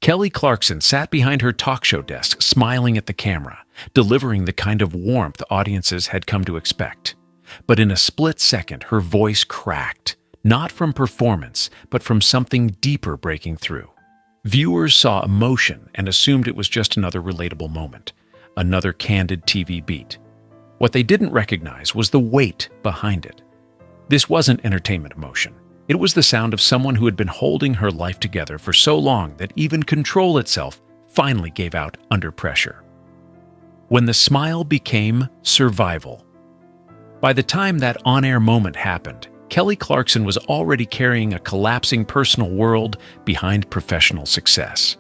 Kelly Clarkson sat behind her talk show desk, smiling at the camera, delivering the kind of warmth audiences had come to expect. But in a split second, her voice cracked, not from performance, but from something deeper breaking through. Viewers saw emotion and assumed it was just another relatable moment, another candid TV beat. What they didn't recognize was the weight behind it. This wasn't entertainment emotion. It was the sound of someone who had been holding her life together for so long that even control itself finally gave out under pressure. When the smile became survival. By the time that on-air moment happened, Kelly Clarkson was already carrying a collapsing personal world behind professional success.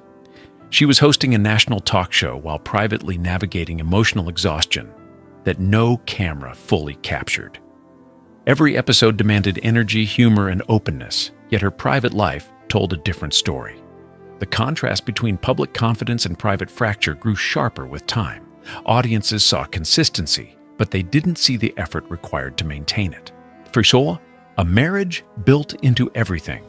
She was hosting a national talk show while privately navigating emotional exhaustion that no camera fully captured. Every episode demanded energy, humor, and openness, yet her private life told a different story. The contrast between public confidence and private fracture grew sharper with time. Audiences saw consistency, but they didn't see the effort required to maintain it. For Sola, a marriage built into everything.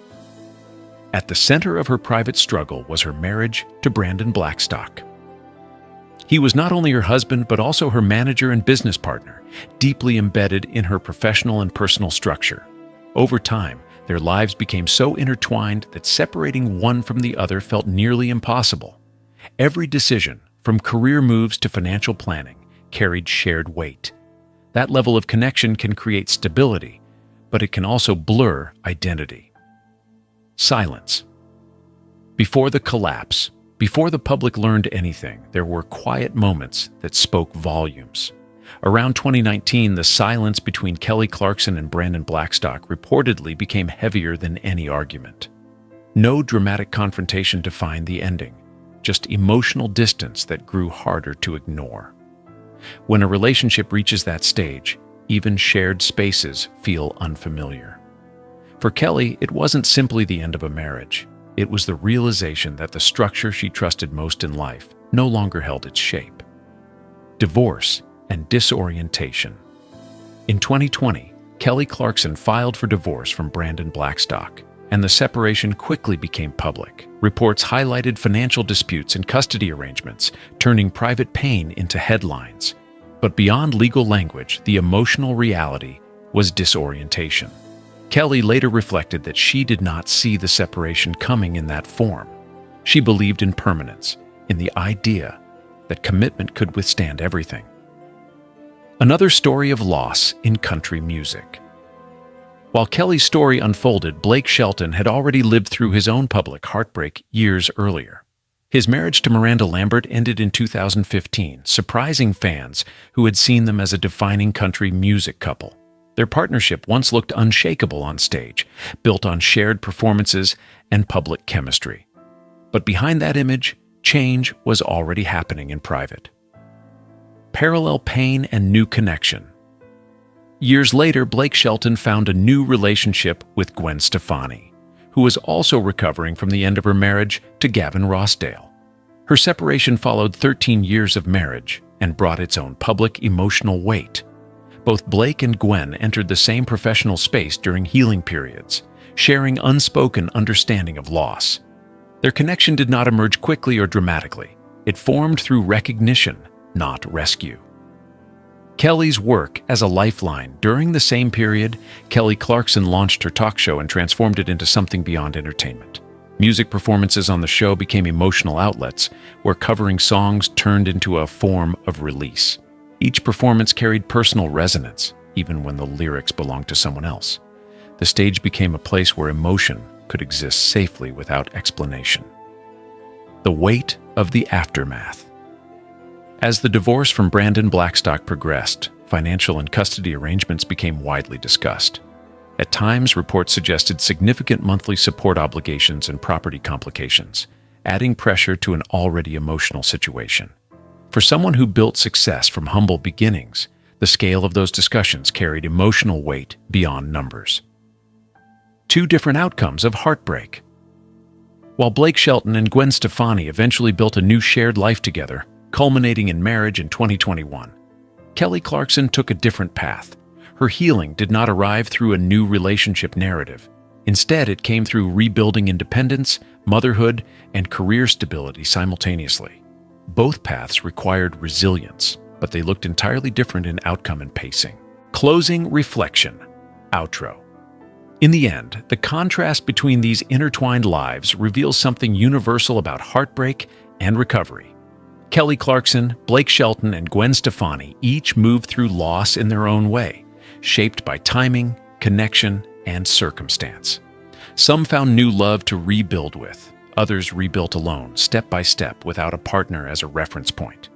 At the center of her private struggle was her marriage to Brandon Blackstock. He was not only her husband, but also her manager and business partner, deeply embedded in her professional and personal structure. Over time, their lives became so intertwined that separating one from the other felt nearly impossible. Every decision, from career moves to financial planning, carried shared weight. That level of connection can create stability, but it can also blur identity. Silence. Before the collapse, before the public learned anything, there were quiet moments that spoke volumes. Around 2019, the silence between Kelly Clarkson and Brandon Blackstock reportedly became heavier than any argument. No dramatic confrontation defined the ending, just emotional distance that grew harder to ignore. When a relationship reaches that stage, even shared spaces feel unfamiliar. For Kelly, it wasn't simply the end of a marriage. It was the realization that the structure she trusted most in life no longer held its shape. Divorce and disorientation. In 2020, Kelly Clarkson filed for divorce from Brandon Blackstock, and the separation quickly became public. Reports highlighted financial disputes and custody arrangements, turning private pain into headlines. But beyond legal language, the emotional reality was disorientation. Kelly later reflected that she did not see the separation coming in that form. She believed in permanence, in the idea that commitment could withstand everything. Another story of loss in country music. While Kelly's story unfolded, Blake Shelton had already lived through his own public heartbreak years earlier. His marriage to Miranda Lambert ended in 2015, surprising fans who had seen them as a defining country music couple. Their partnership once looked unshakable on stage, built on shared performances and public chemistry. But behind that image, change was already happening in private. Parallel pain and new connection. Years later, Blake Shelton found a new relationship with Gwen Stefani, who was also recovering from the end of her marriage to Gavin Rossdale. Her separation followed 13 years of marriage and brought its own public emotional weight. Both Blake and Gwen entered the same professional space during healing periods, sharing unspoken understanding of loss. Their connection did not emerge quickly or dramatically. It formed through recognition, not rescue. Kelly's work as a lifeline. During the same period, Kelly Clarkson launched her talk show and transformed it into something beyond entertainment. Music performances on the show became emotional outlets, where covering songs turned into a form of release. Each performance carried personal resonance, even when the lyrics belonged to someone else. The stage became a place where emotion could exist safely without explanation. The weight of the aftermath. As the divorce from Brandon Blackstock progressed, financial and custody arrangements became widely discussed. At times, reports suggested significant monthly support obligations and property complications, adding pressure to an already emotional situation. For someone who built success from humble beginnings, the scale of those discussions carried emotional weight beyond numbers. Two different outcomes of heartbreak. While Blake Shelton and Gwen Stefani eventually built a new shared life together, culminating in marriage in 2021, Kelly Clarkson took a different path. Her healing did not arrive through a new relationship narrative. Instead, it came through rebuilding independence, motherhood, and career stability simultaneously. Both paths required resilience, but they looked entirely different in outcome and pacing. Closing reflection. Outro. In the end, the contrast between these intertwined lives reveals something universal about heartbreak and recovery. Kelly Clarkson, Blake Shelton, and Gwen Stefani each moved through loss in their own way, shaped by timing, connection, and circumstance. Some found new love to rebuild with. Others rebuilt alone, step by step, without a partner as a reference point.